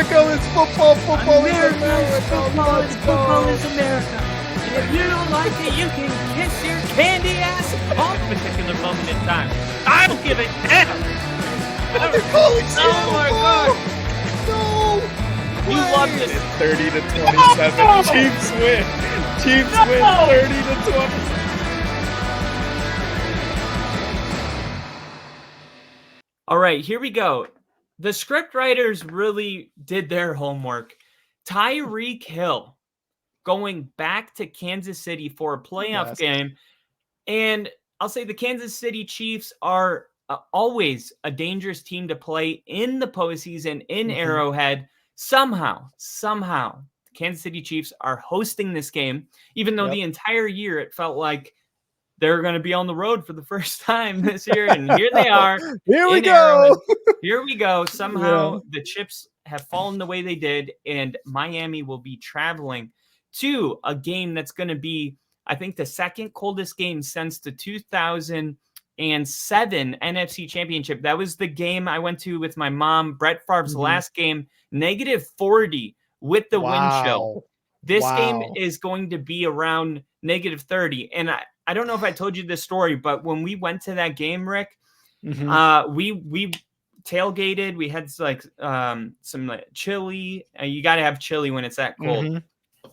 America is football. Football is America. Football is America. And if you don't like it, you can kiss your candy ass off a particular moment in time. I don't give a damn. Oh, they're calling Oh my God. No. You love this. It's 30 to 27. No! Chiefs win. Chiefs win 30 to 20. All right, here we go. The script writers really did their homework. Tyreek Hill going back to Kansas City for a playoff game. And I'll say the Kansas City Chiefs are always a dangerous team to play in the postseason in Arrowhead. Somehow, the Kansas City Chiefs are hosting this game, even though the entire year it felt like they're going to be on the road for the first time this year. And here they are. Here we go. Here we go. Somehow the chips have fallen the way they did, and Miami will be traveling to a game that's going to be, I think, the second coldest game since the 2007 NFC Championship. That was the game I went to with my mom. Brett Favre's last game, -40 with the wind chill. This game is going to be around -30. And I don't know if I told you this story, but when we went to that game, Rick, we tailgated. We had like some chili. You got to have chili when it's that cold.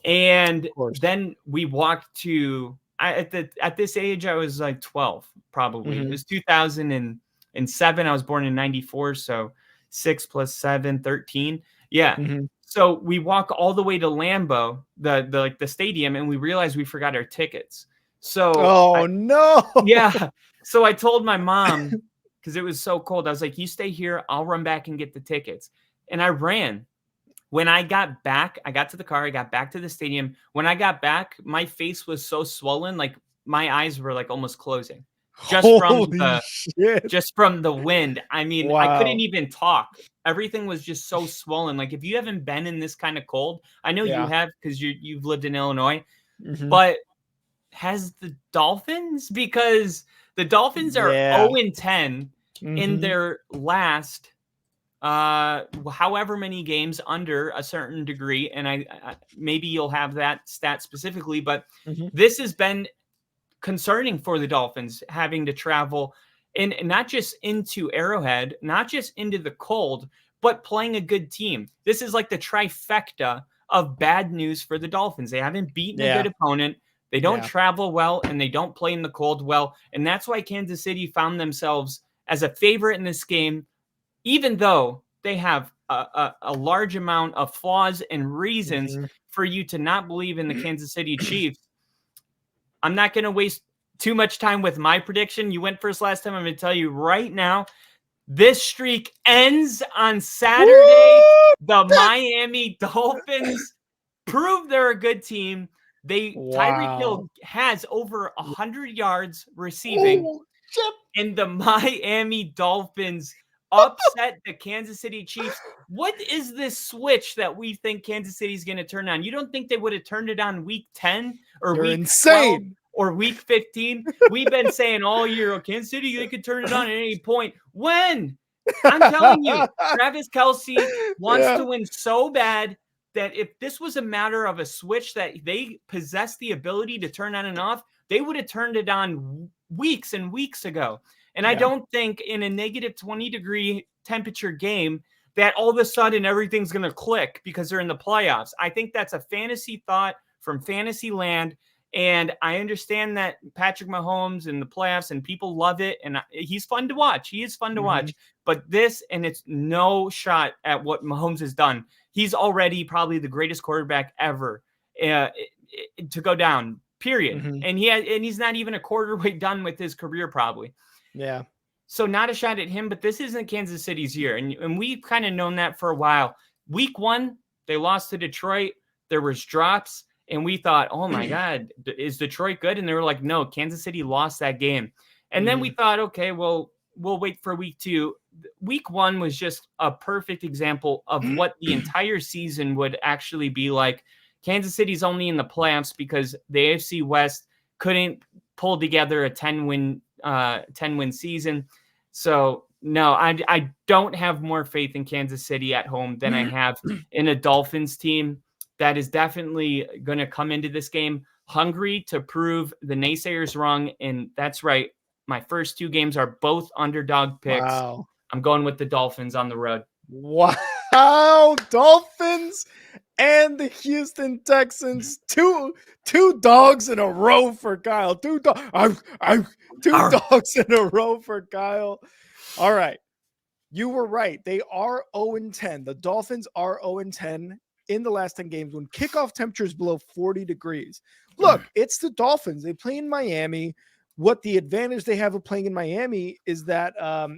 And then we walked to. At this age, I was like 12, probably. It was 2007. I was born in 94, so 6 + 7, 13. Yeah. So we walk all the way to Lambeau, the stadium, and we realized we forgot our tickets. So no. Yeah. So I told my mom, because it was so cold, I was like, you stay here, I'll run back and get the tickets. And I ran. When I got back, I got to the car, I got back to the stadium. When I got back, my face was so swollen, like my eyes were like almost closing. Just from the wind. I mean, I couldn't even talk. Everything was just so swollen. Like if you haven't been in this kind of cold, I know you have because you've lived in Illinois, but has the Dolphins? Because the Dolphins are 0-10 in their last however many games under a certain degree. And I maybe you'll have that stat specifically, but this has been concerning for the Dolphins having to travel and not just into Arrowhead, not just into the cold, but playing a good team. This is like the trifecta of bad news for the Dolphins. They haven't beaten a good opponent. They don't travel well, and they don't play in the cold well. And that's why Kansas City found themselves as a favorite in this game, even though they have a large amount of flaws and reasons for you to not believe in the Kansas City Chiefs. I'm not going to waste too much time with my prediction. You went first last time. I'm going to tell you right now, this streak ends on Saturday. The Miami Dolphins prove they're a good team. Tyreek Hill has over 100 yards receiving, and the Miami Dolphins upset the Kansas City Chiefs. What is this switch that we think Kansas City is going to turn on? You don't think they would have turned it on week 10 or week 12 or week 15? We've been saying all year, Kansas City, they could turn it on at any point. When? I'm telling you, Travis Kelce wants to win so bad that if this was a matter of a switch that they possess the ability to turn on and off, they would have turned it on weeks and weeks ago. And I don't think in a -20-degree temperature game that all of a sudden everything's going to click because they're in the playoffs. I think that's a fantasy thought from fantasy land. And I understand that Patrick Mahomes and the playoffs and people love it. And he's fun to watch. He is fun to watch. But this, and it's no shot at what Mahomes has done. He's already probably the greatest quarterback ever to go down, period. And he's not even a quarter way done with his career probably. Yeah. So not a shot at him, but this isn't Kansas City's year. And we've kind of known that for a while. Week 1, they lost to Detroit. There was drops. And we thought, oh, my God, is Detroit good? And they were like, no, Kansas City lost that game. And then we thought, okay, well, we'll wait for week 2. Week 1 was just a perfect example of what the entire season would actually be like. Kansas City's only in the playoffs because the AFC West couldn't pull together a 10-win season. So No, I don't have more faith in Kansas City at home than I have in a Dolphins team that is definitely going to come into this game hungry to prove the naysayers wrong. And that's right. My first 2 games are both underdog picks. Wow. I'm going with the Dolphins on the road. Wow. Dolphins and the Houston Texans. Two dogs in a row for Kyle. Two dogs in a row for Kyle. All right. You were right. They are 0-10. The Dolphins are 0-10 in the last 10 games when kickoff temperature is below 40 degrees. Look, it's the Dolphins. They play in Miami. What the advantage they have of playing in Miami is that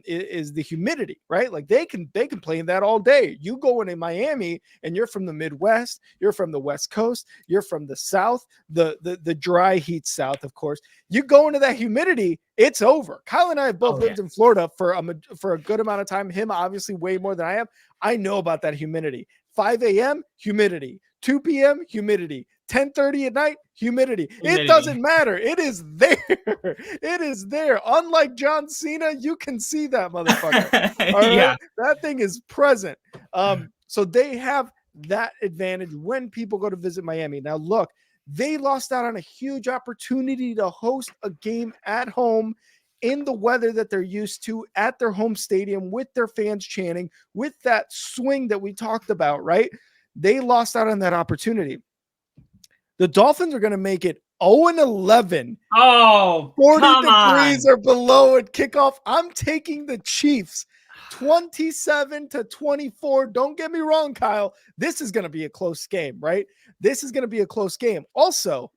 is the humidity, right? Like they can play in that all day. You go in Miami and you're from the Midwest, you're from the West Coast, you're from the South, the dry heat South, of course. You go into that humidity, it's over. Kyle and I have both lived in Florida for a good amount of time. Him, obviously, way more than I have. I know about that humidity. 5 a.m. humidity, 2 p.m. humidity, 10:30 at night humidity. It doesn't matter. It is there. It is there. Unlike John Cena, you can see that motherfucker. All right? Yeah, that thing is present. So they have that advantage when people go to visit Miami. Now look, they lost out on a huge opportunity to host a game at home in the weather that they're used to at their home stadium with their fans chanting, with that swing that we talked about, right? They lost out on that opportunity. The Dolphins are going to make it 0-11. Oh, 40 degrees or below at kickoff. I'm taking the Chiefs 27-24. Don't get me wrong, Kyle. This is going to be a close game, right? This is going to be a close game. Also,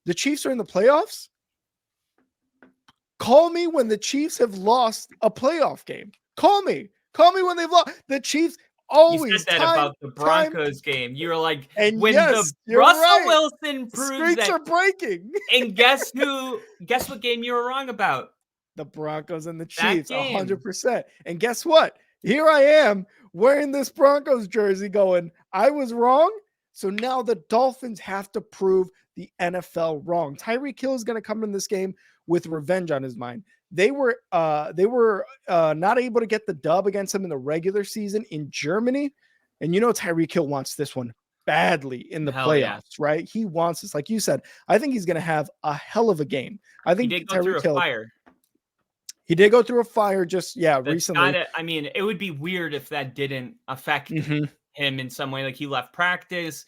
the Chiefs are in the playoffs. Call me when the Chiefs have lost a playoff game. Call me when they've lost. The Chiefs always. You said that about the Broncos game. You were like, and when yes, the Russell right. Wilson proves streets that are breaking. And guess what game you were wrong about? The Broncos and the Chiefs, 100%. And guess what? Here I am wearing this Broncos jersey going, I was wrong. So now the Dolphins have to prove the NFL wrong. Tyreek Hill is going to come in this game with revenge on his mind. They were not able to get the dub against them in the regular season in Germany. And you know Tyreek Hill wants this one badly in the playoffs, right? He wants this. Like you said, I think he's going to have a hell of a game. I think he did go through a fire. He did go through a fire recently. I mean, it would be weird if that didn't affect him in some way. Like he left practice.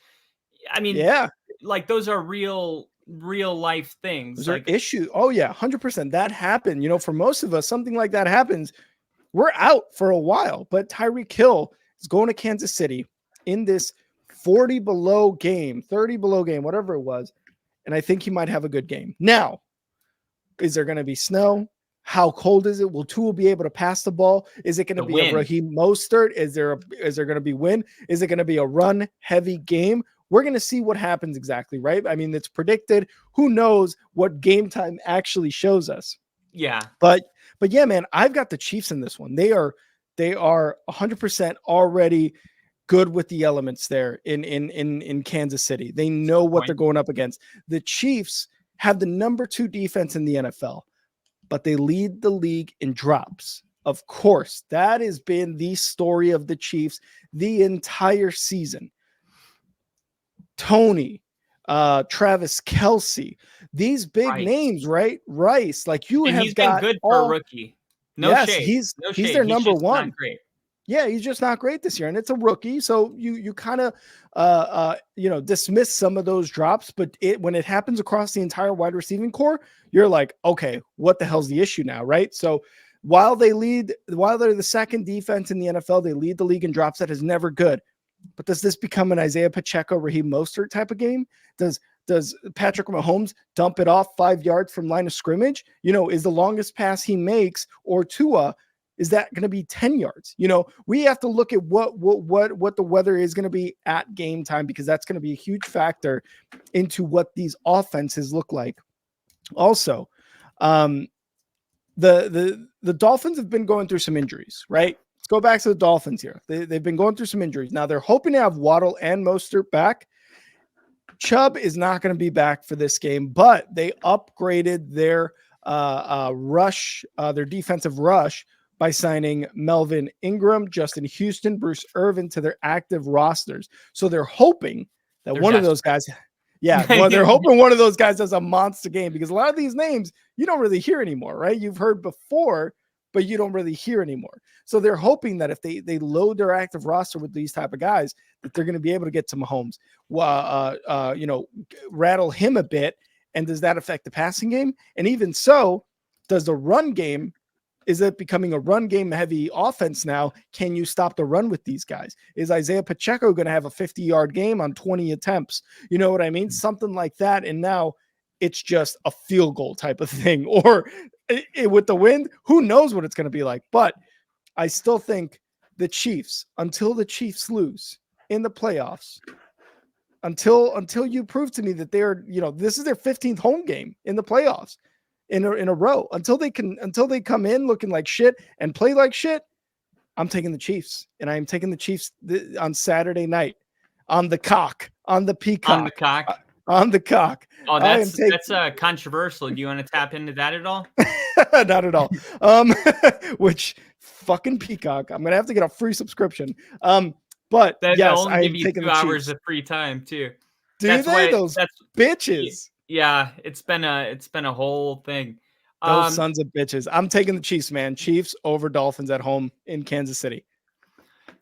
I mean, like those are real life things. Those are issues. Oh yeah, 100%. That happened. You know, for most of us, something like that happens. We're out for a while. But Tyreek Hill is going to Kansas City in this 40 below game, 30 below game, whatever it was. And I think he might have a good game. Now, is there going to be snow? How cold is it? Will Tua be able to pass the ball? Is it going to be a Raheem Mostert? Is there going to be wind? Is it going to be a run heavy game? We're going to see what happens exactly, right? I mean, it's predicted. Who knows what game time actually shows us? Yeah. But yeah, man, I've got the Chiefs in this one. They are 100% already good with the elements there in Kansas City. They know what they're going up against. The Chiefs have the number 2 defense in the NFL, but they lead the league in drops. Of course, that has been the story of the Chiefs the entire season. Tony, Travis Kelce, these big names, right? Rice, like you have got been good for a rookie. Shade. He's their number 1. Great. Yeah, he's just not great this year, and it's a rookie, so you kind of dismiss some of those drops, but when it happens across the entire wide receiving core, you're like, okay, what the hell's the issue now, right? So while they're the second defense in the NFL, they lead the league in drops. That is never good. But does this become an Isaiah Pacheco, Raheem Mostert type of game? Does Patrick Mahomes dump it off 5 yards from line of scrimmage? You know, is the longest pass he makes or Tua, is that going to be 10 yards? You know, we have to look at what the weather is going to be at game time, because that's going to be a huge factor into what these offenses look like. Also, the Dolphins have been going through some injuries, right? Let's go back to the Dolphins here. They've been going through some injuries. Now they're hoping to have Waddle and Mostert back. Chubb is not going to be back for this game, but they upgraded their rush, their defensive rush by signing Melvin Ingram, Justin Houston, Bruce Irvin to their active rosters. So they're hoping that They're one of those guys, well, they're hoping one of those guys does a monster game, because a lot of these names you don't really hear anymore, right? You've heard before, but you don't really hear anymore. So they're hoping that if they load their active roster with these type of guys, that they're going to be able to get to Mahomes, rattle him a bit. And does that affect the passing game? And even so, does the run game, is it becoming a run game heavy offense now? Can you stop the run with these guys? Is Isaiah Pacheco going to have a 50-yard game on 20 attempts? You know what I mean? Something like that. And now it's just a field goal type of thing. Or with the wind, who knows what it's going to be like. But I still think the Chiefs, until the Chiefs lose in the playoffs, until you prove to me that they're, this is their 15th home game in the playoffs in a row, until they come in looking like shit and play like shit, I'm taking the Chiefs. And I am taking the Chiefs on Saturday night on the peacock. On the cock. On the cock. Oh, that's controversial. Do you want to tap into that at all? Not at all. Which fucking peacock. I'm gonna have to get a free subscription. But yes, I give you 2 hours of free time too. Those bitches. Yeah, it's been a whole thing. Those sons of bitches. I'm taking the Chiefs, man. Chiefs over Dolphins at home in Kansas City.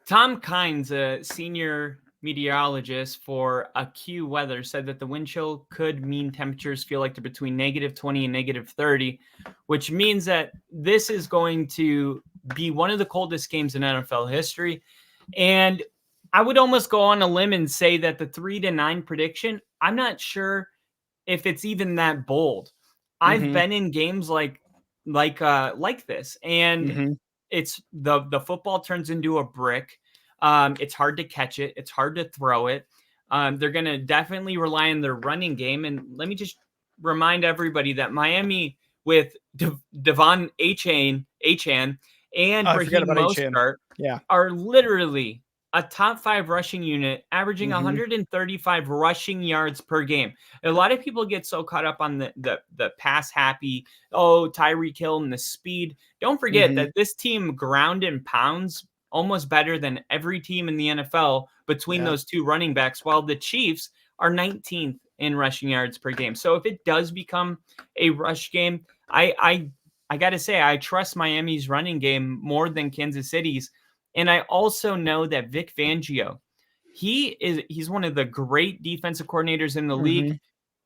Tom Kynes, a senior meteorologist for AccuWeather, said that the wind chill could mean temperatures feel like they're between -20 and -30, which means that this is going to be one of the coldest games in NFL history. And I would almost go on a limb and say that the 3-9 prediction, I'm not sure if it's even that bold. I've been in games like this, and it's the football turns into a brick. It's hard to catch it. It's hard to throw it. They're going to definitely rely on their running game. And let me just remind everybody that Miami with Devon Achane and Raheem Mostert are literally a top 5 rushing unit, averaging 135 rushing yards per game. A lot of people get so caught up on the pass happy, Tyreek Hill and the speed. Don't forget that this team ground and pounds almost better than every team in the NFL between those two running backs, while the Chiefs are 19th in rushing yards per game. So if it does become a rush game, I got to say, I trust Miami's running game more than Kansas City's. And I also know that Vic Fangio, he's one of the great defensive coordinators in the league.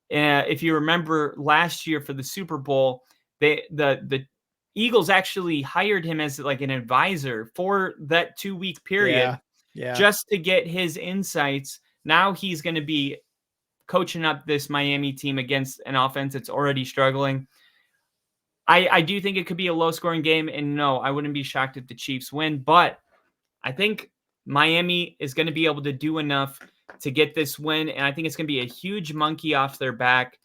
If you remember last year for the Super Bowl, the Eagles actually hired him as like an advisor for that 2-week period, just to get his insights. Now he's going to be coaching up this Miami team against an offense that's already struggling. I do think it could be a low-scoring game, and no, I wouldn't be shocked if the Chiefs win, but I think Miami is going to be able to do enough to get this win, and I think it's going to be a huge monkey off their back.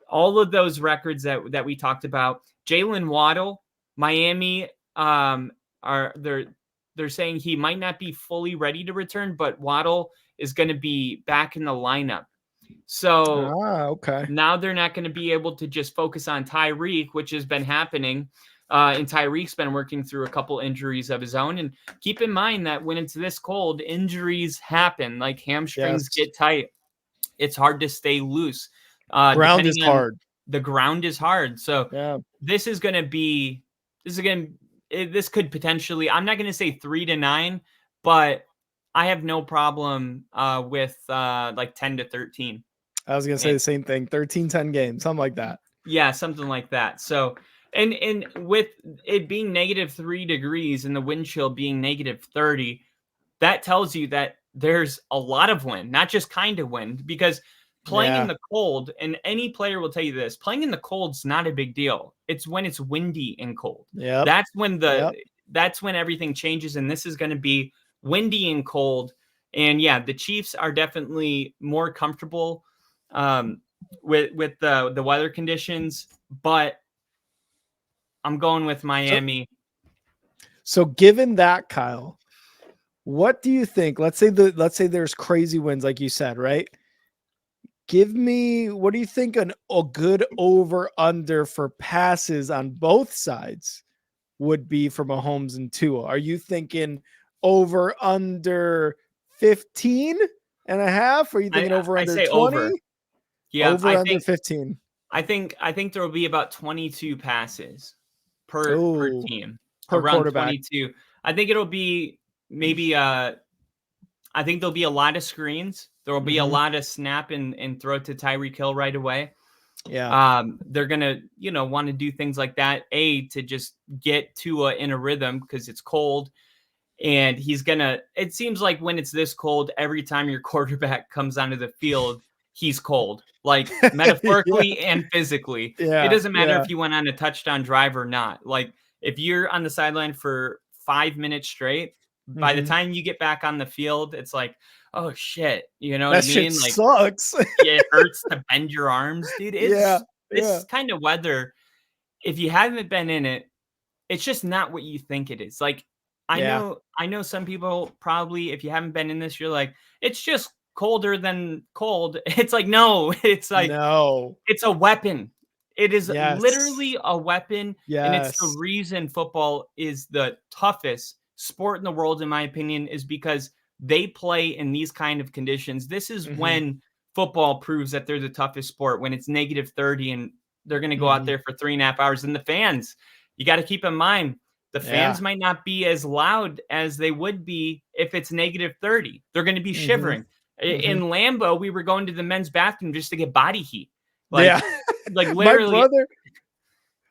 All of those records that we talked about, Jalen Waddle, Miami they're saying he might not be fully ready to return, but Waddle is going to be back in the lineup. So now they're not going to be able to just focus on Tyreek, which has been happening. And Tyreek's been working through a couple injuries of his own. And keep in mind that when it's this cold, injuries happen, like hamstrings get tight. It's hard to stay loose. Ground is hard. The ground is hard. So this could potentially, I'm not going to say 3-9, but I have no problem with like 10-13. I was going to say the same thing. 13-10 games, something like that. Yeah, something like that. So, and with it being -3 degrees and the wind chill being -30, that tells you that there's a lot of wind, not just kind of wind, because playing in the cold, and any player will tell you this, playing in the cold's not a big deal. It's when it's windy and cold. Yeah. That's when everything changes, and this is going to be windy and cold. And the Chiefs are definitely more comfortable with the weather conditions, but I'm going with Miami. So given that, Kyle, what do you think? Let's say there's crazy winds, like you said, right? What do you think a good over under for passes on both sides would be for Mahomes and Tua? Are you thinking over under 15 and a half? Or are you thinking over I under say 20? over. Yeah, Over under 15. I think there will be about 22 passes per Ooh, team. per Around quarterback. 22. I think it'll be maybe I think there'll be a lot of screens. There will be a lot of snap and throw to Tyreek Hill right away. Yeah. They're gonna, want to do things like that. To just get Tua in a rhythm because it's cold. And it seems like when it's this cold, every time your quarterback comes onto the field, he's cold, like metaphorically and physically. It doesn't matter if you went on a touchdown drive or not. Like if you're on the sideline for 5 minutes straight, by the time you get back on the field, it's like, oh shit. You know what I mean? Shit Like sucks. it hurts to bend your arms, dude. This kind of weather, if you haven't been in it, it's just not what you think it is. Like I know some people probably, if you haven't been in this, you're like, it's just colder than cold. It's like, no, it's like, no, it's a weapon. It is Yes. literally a weapon. And it's the Yes. reason football is the toughest sport in the world, in my opinion, is because they play in these kind of conditions. This is when football proves that they're the toughest sport, when it's negative 30 and they're going to go out there for 3.5 hours. And the fans, you got to keep in mind, the fans might not be as loud as they would be if it's negative 30. They're going to be shivering. In Lambeau, we were going to the men's bathroom just to get body heat. Like literally. My brother,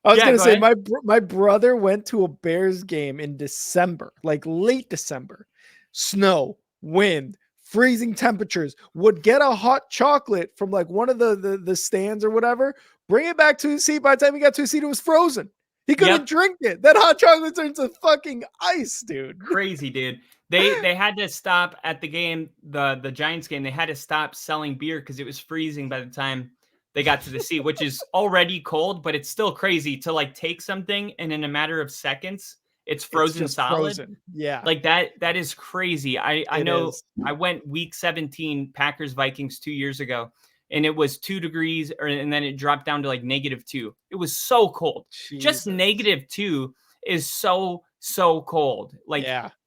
I was going to say, ahead. my brother went to a Bears game in December, like late December, snow, wind, freezing temperatures, would get a hot chocolate from like one of the stands or whatever, bring it back to his seat. By the time he got to his seat, it was frozen. He couldn't drink it. That hot chocolate turns to fucking ice, dude. Crazy, dude. They had to stop at the game, the Giants game. They had to stop selling beer because it was freezing by the time they got to the seat, which is already cold, but it's still crazy to like take something and in a matter of seconds, it's frozen solid. Frozen. Yeah. Like that is crazy. I know I went week 17 Packers Vikings 2 years ago. And it was 2 degrees, and then it dropped down to like -2. It was so cold. Jesus. Just -2 is so cold. Like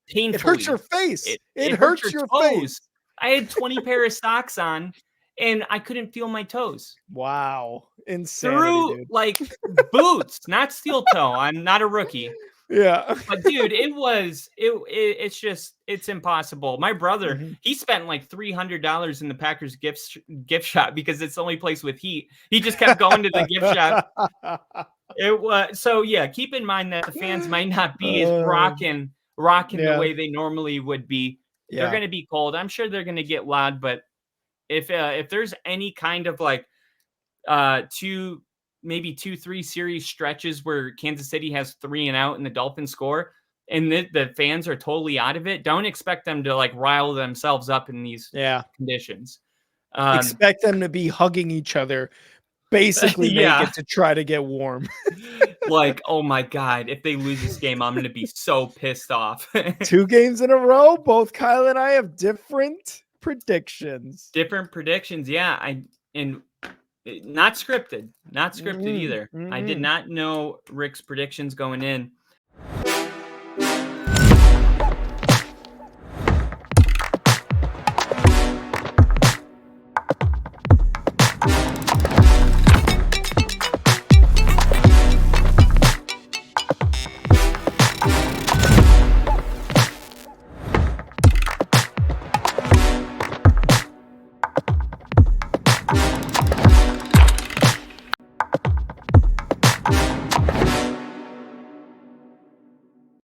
painfully. It hurts your face. It hurts your toes. face. I had 20 pair of socks on, and I couldn't feel my toes. Wow, insanity, Through dude. like boots, not steel toe. I'm not a rookie. Yeah. But dude, it's impossible. My brother, he spent like $300 in the Packers gift shop because it's the only place with heat. He just kept going to the gift shop. It was keep in mind that the fans might not be as rocking the way they normally would be. They're going to be cold. I'm sure they're going to get loud, but if there's any kind of like 2-3 series stretches where Kansas City has 3 and out and the Dolphins score and the fans are totally out of it, don't expect them to like rile themselves up in these conditions. Expect them to be hugging each other, basically make it to try to get warm. Like, oh my God, if they lose this game, I'm going to be so pissed off. 2 games in a row. Both Kyle and I have different predictions. Yeah. Not scripted either. I did not know Rick's predictions going in.